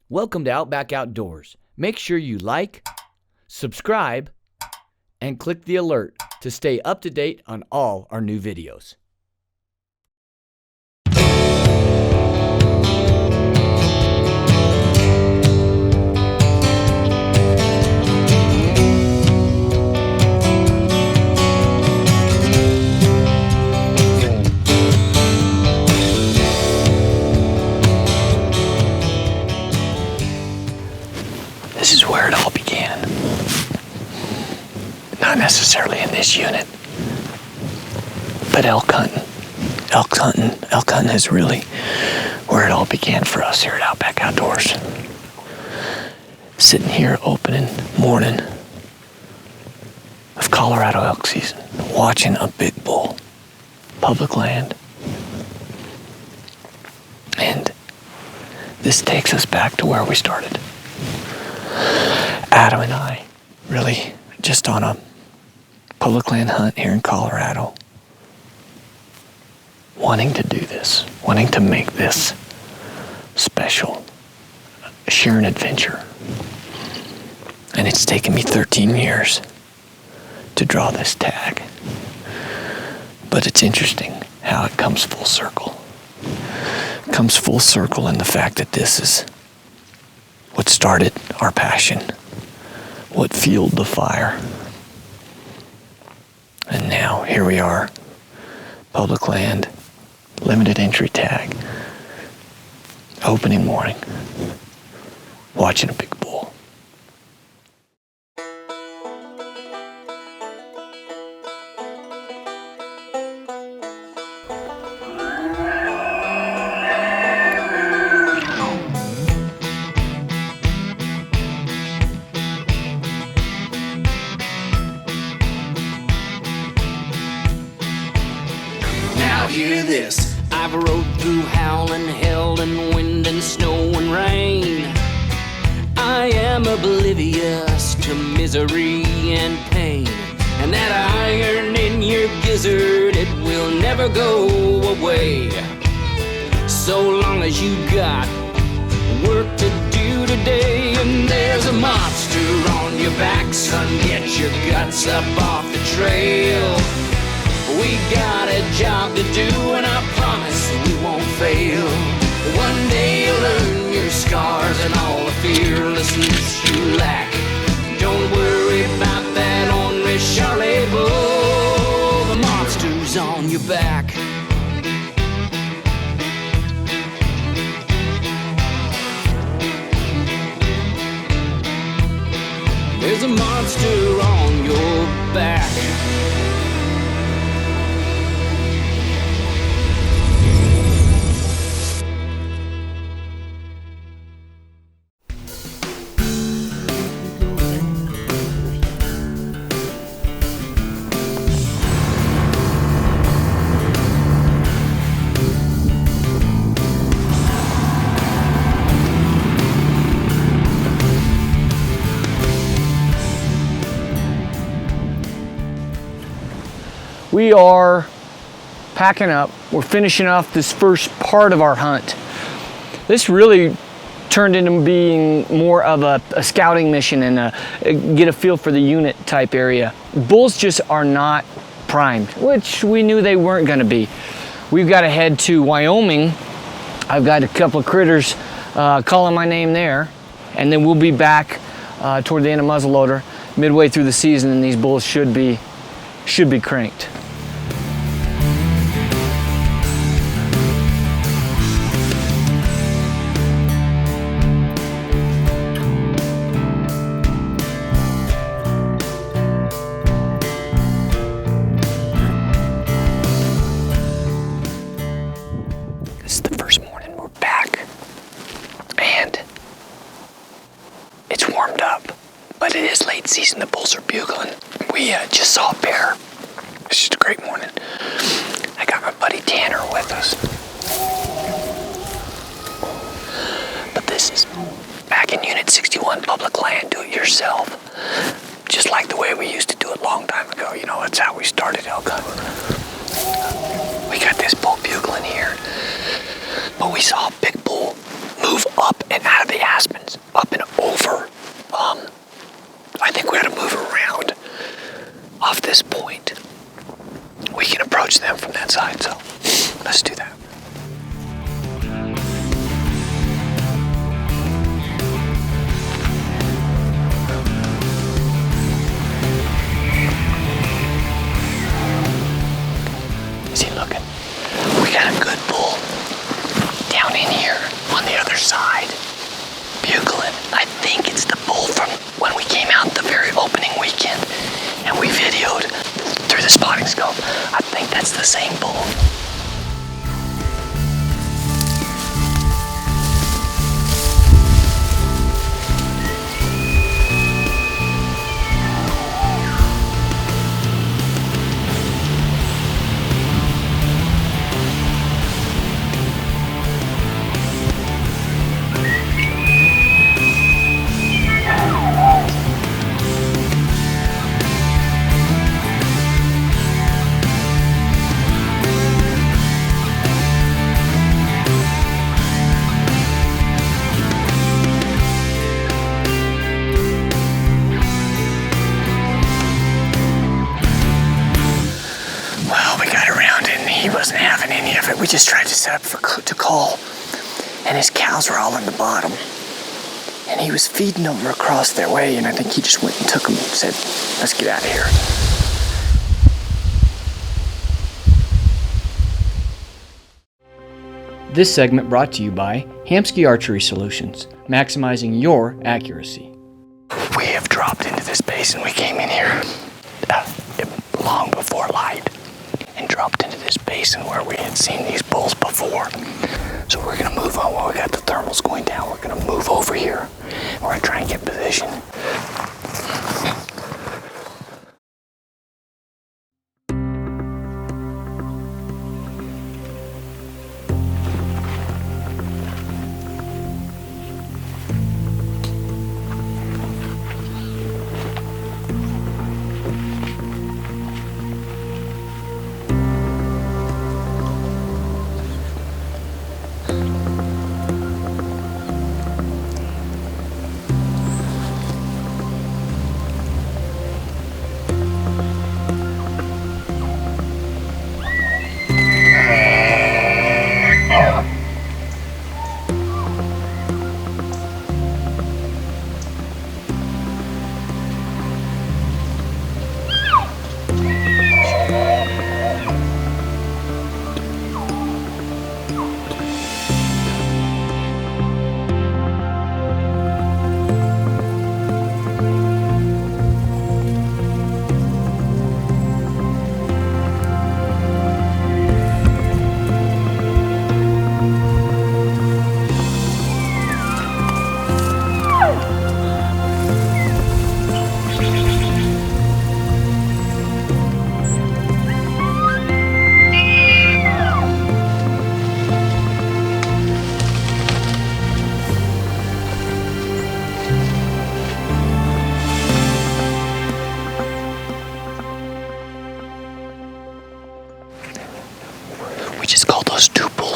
Welcome to Outback Outdoors. Make sure you like, subscribe, and click the alert to stay up to date on all our new videos. This is where it all began. Not necessarily in this unit, but elk hunting. Elk hunting is really where it all began for us here at Outback Outdoors. Sitting here opening morning of Colorado elk season, watching a big bull, public land. And this takes us back to where we started. Adam and I, really just on a public land hunt here in Colorado, wanting to do this, wanting to make this special, share an adventure. And it's taken me 13 years to draw this tag. But it's interesting how it comes full circle. It comes full circle in the fact that this is what started our passion, what fueled the fire. And now here we are, public land, limited entry tag, opening morning, watching a big bull. Hear this, I've rode through howling hell and wind and snow and rain. I am oblivious to misery and pain, and that iron in your gizzard, it will never go away. So long as you got work to do today, and there's a monster on your back, son, get your guts up off the trail. We got a job to do, and I promise we won't fail. One day you'll learn your scars and all the fearlessness you lack. Don't worry about that ornery Charlie bull. The monster's on your back. There's a monster on your back. We are packing up. We're finishing off this first part of our hunt. This really turned into being more of a scouting mission and get a feel for the unit type area. Bulls just are not primed, which we knew they weren't going to be. We've got to head to Wyoming. I've got a couple of critters calling my name there, and then we'll be back toward the end of muzzleloader midway through the season, and these bulls should be cranked. This is the first morning we're back, and it's warmed up, but it is late season. The bulls are bugling. We just saw a bear. It's just a great morning. I got my buddy Tanner with us. But this is back in Unit 61, public land, do it yourself. Just like the way we used to do it a long time ago. You know, that's how we started elk hunting. We got this bull bugling here, but we saw a big bull move up and out of the aspen other side, bugling. I think it's the bull from when we came out the very opening weekend and we videoed through the spotting scope. I think that's the same bull. We just tried to set up to call, and his cows were all in the bottom, and he was feeding them across their way, and I think he just went and took them and said, let's get out of here. This segment brought to you by Hamsky Archery Solutions, maximizing your accuracy. We have dropped into this basin. We came in here long before light and dropped into this basin where we had seen these bulls before. So we're gonna move on while we got the thermals going down. We're gonna move over here. We're gonna try and get position.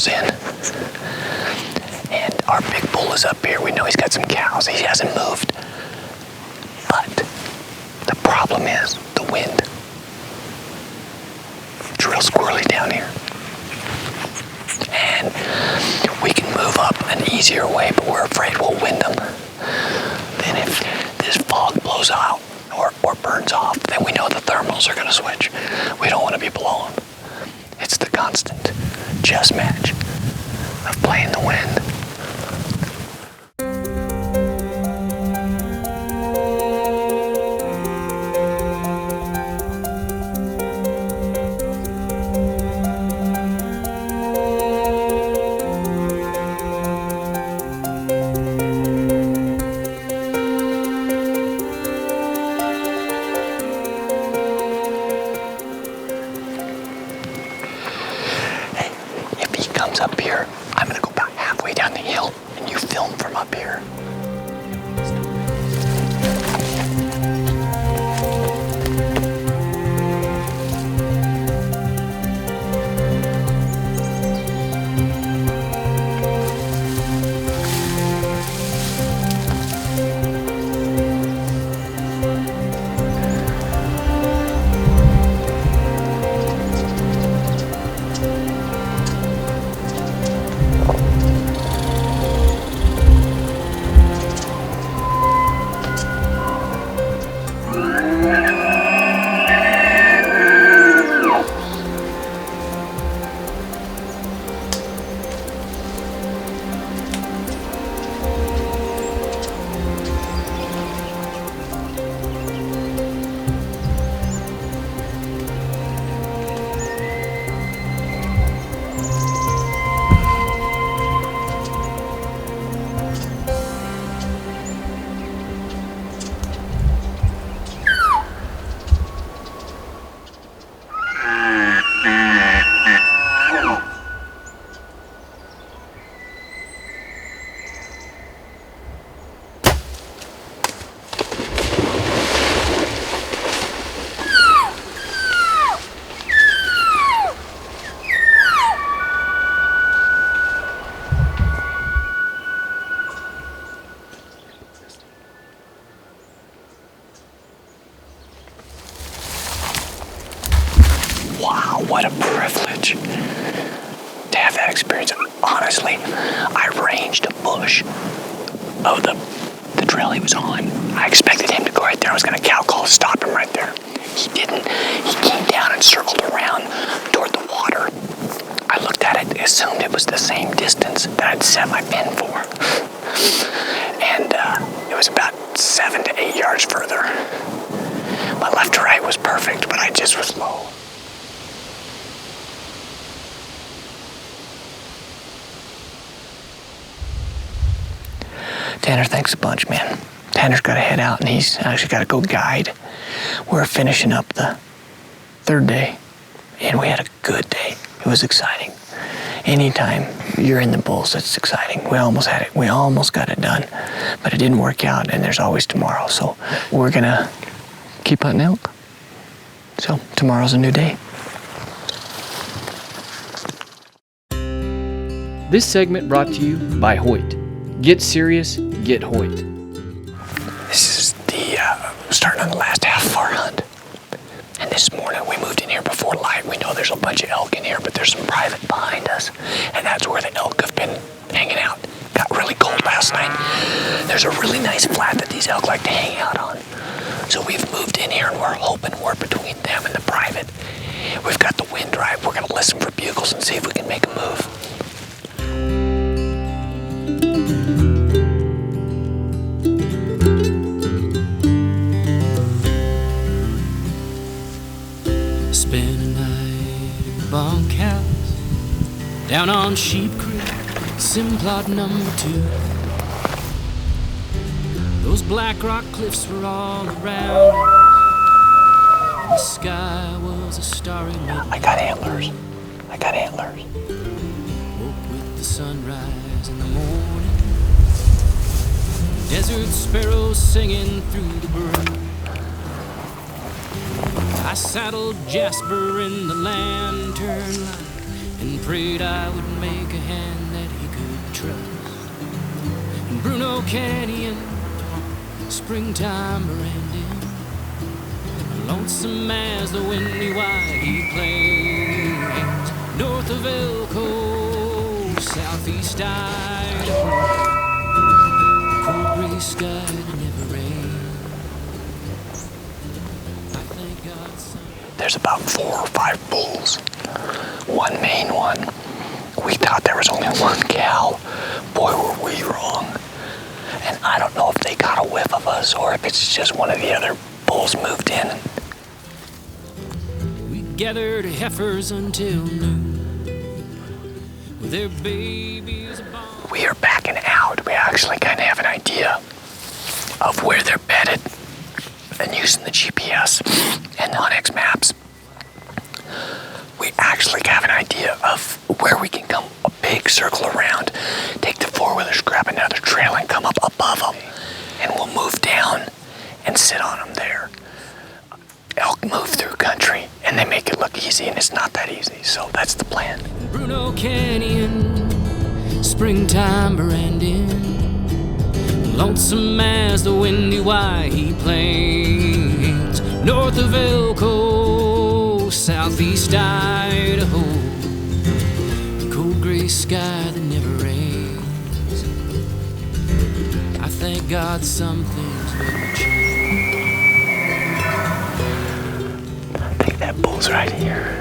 In. And our big bull is up here. We know he's got some cows. He hasn't moved. But the problem is the wind. It's real squirrely down here. And we can move up an easier way, but we're afraid we'll wind them. Then if this fog blows out or burns off, then we know the thermals are going to switch. We don't want to be blown. It's the constant chess match of playing the wind. Up here, I'm gonna go about halfway down the hill and you film from up here. changed a bush of the trail he was on. I expected him to go right there. I was going to cow call to stop him right there. He didn't. He came down and circled around toward the water. I looked at it, assumed it was the same distance that I'd set my pin for. And it was about 7 to 8 yards further. My left to right was perfect, but I just was low. Tanner, thanks a bunch, man. Tanner's got to head out, and he's actually got to go guide. We're finishing up the 3rd day, and we had a good day. It was exciting. Anytime you're in the bulls, it's exciting. We almost had it. We almost got it done, but it didn't work out, and there's always tomorrow. So we're going to keep hunting elk. So tomorrow's a new day. This segment brought to you by Hoyt. Get serious, get Hoyt. This is starting on the last half of our hunt. And this morning we moved in here before light. We know there's a bunch of elk in here, but there's some private behind us. And that's where the elk have been hanging out. Got really cold last night. There's a really nice flat that these elk like to hang out on. So we've moved in here and we're hoping we're between them and the private. We've got the wind right. We're gonna listen for bugles and see if we can make a move. Spend a night in the bunkhouse down on Sheep Creek, Simplot number 2. Those black rock cliffs were all around us, and the sky was a starry midnight. I got antlers. Woke with the sunrise in the morning, desert sparrows singing through the brook. I saddled Jasper in the lantern light and prayed I would make a hand that he could trust. And Bruno Canyon, springtime branding, lonesome as the windy white he plains, north of Elko, southeast Idaho, cold gray sky that never rains. There's about 4 or 5 bulls. One main one. We thought there was only one cow. Boy, were we wrong. And I don't know if they got a whiff of us or if it's just one of the other bulls moved in. We gathered heifers until noon, with their babies born. We are backing out. We actually kind of have an idea of where they're bedded. And using the GPS and the Onyx maps, we actually have an idea of where we can come a big circle around, take the 4-wheelers, grab another trail and come up above them, and we'll move down and sit on them there. Elk move through country and they make it look easy, and it's not that easy, so that's the plan. Bruno Canyon, springtime branding, lonesome as the windy Wyhe plains, north of Elko, southeast Idaho, the cold gray sky that never rains. I thank God some things will change. I think that bull's right here.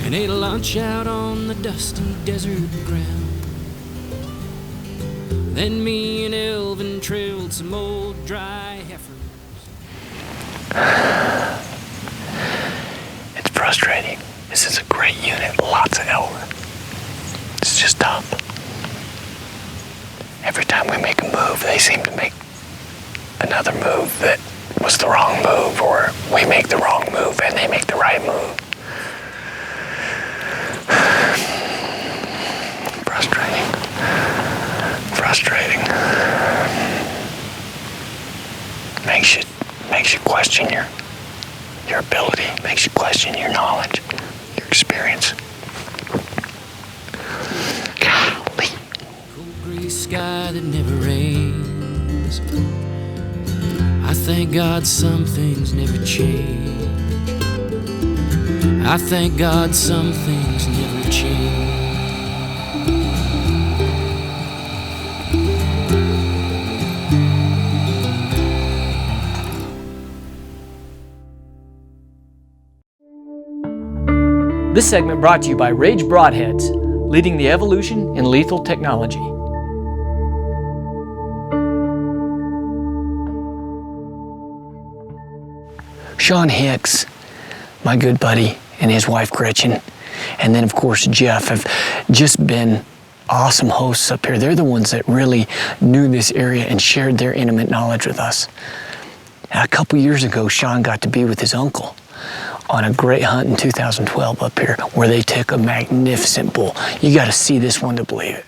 And ate a lunch out on the dusty desert ground. Then me and Elvin trailed some old dry heifers. It's frustrating. This is a great unit, lots of elk. It's just tough. Every time we make a move, they seem to make another move that was the wrong move, or we make the wrong move and they make the right move. Frustrating. Makes you question your ability, makes you question your knowledge, your experience. sky that never rains. I thank God some things never change. I thank God some things never change. This segment brought to you by Rage Broadheads, leading the evolution in lethal technology. Sean Hicks, my good buddy, and his wife Gretchen, and then of course Jeff have just been awesome hosts up here. They're the ones that really knew this area and shared their intimate knowledge with us. A couple years ago, Sean got to be with his uncle on a great hunt in 2012 up here where they took a magnificent bull. You got to see this one to believe it.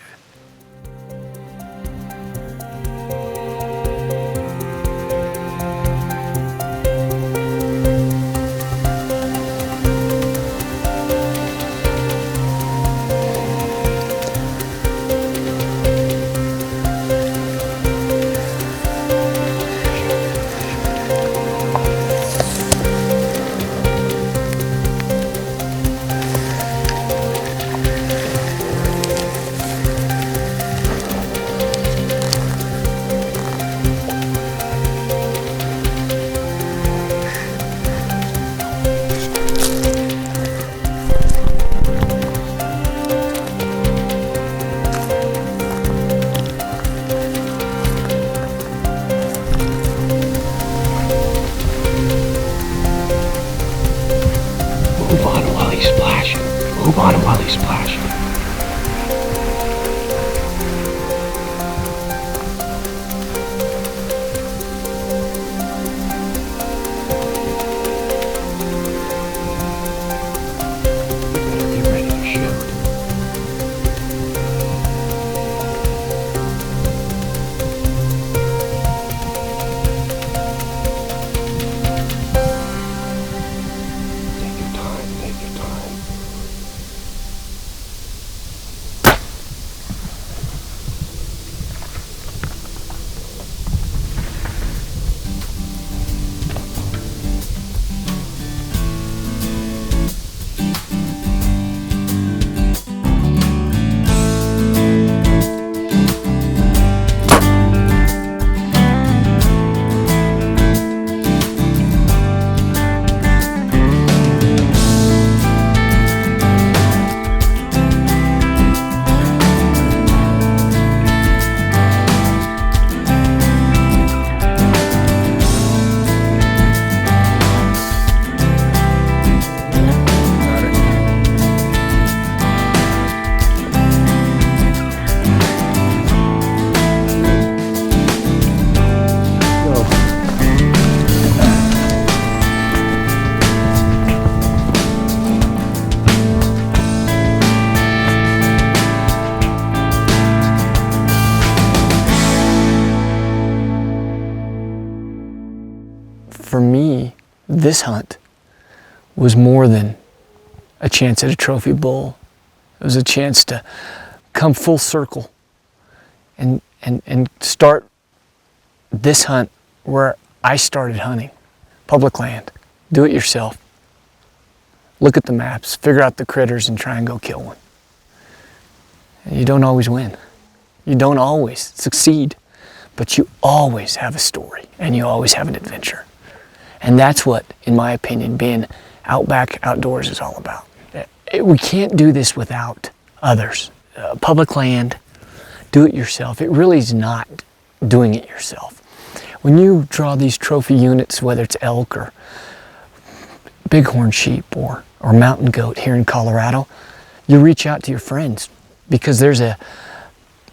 Move on him while he's splashing. Get ready to shoot. Take your time, take your time. For me, this hunt was more than a chance at a trophy bull. It was a chance to come full circle and start this hunt where I started hunting. Public land, do it yourself. Look at the maps, figure out the critters and try and go kill one. And you don't always win. You don't always succeed, but you always have a story and you always have an adventure. And that's what, in my opinion, being outback outdoors is all about. We can't do this without others. Public land, do it yourself. It really is not doing it yourself. When you draw these trophy units, whether it's elk or bighorn sheep or mountain goat here in Colorado, you reach out to your friends because there's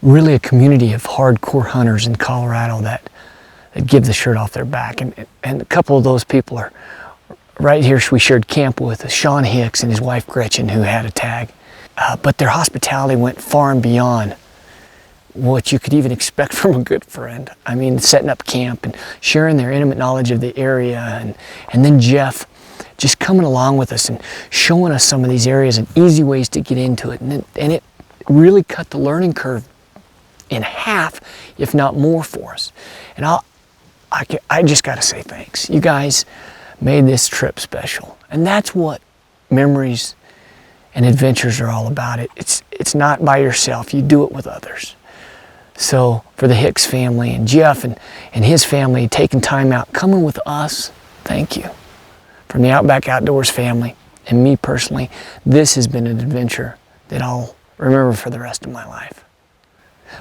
really a community of hardcore hunters in Colorado that give the shirt off their back. And a couple of those people are right here. We shared camp with Sean Hicks and his wife Gretchen, who had a tag. But their hospitality went far and beyond what you could even expect from a good friend. I mean, setting up camp and sharing their intimate knowledge of the area. And then Jeff just coming along with us and showing us some of these areas and easy ways to get into it. And it really cut the learning curve in half, if not more, for us. And I just got to say thanks. You guys made this trip special. And that's what memories and adventures are all about. It's not by yourself. You do it with others. So for the Hicks family and Jeff and his family taking time out, coming with us, thank you. From the Outback Outdoors family and me personally, this has been an adventure that I'll remember for the rest of my life.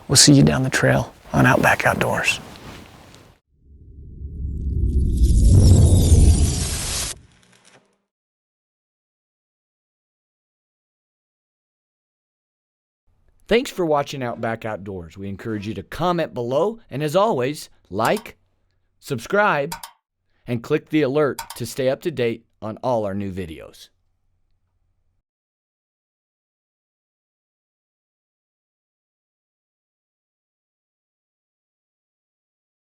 We'll see you down the trail on Outback Outdoors. Thanks for watching Outback Outdoors. We encourage you to comment below, and as always, like, subscribe, and click the alert to stay up to date on all our new videos.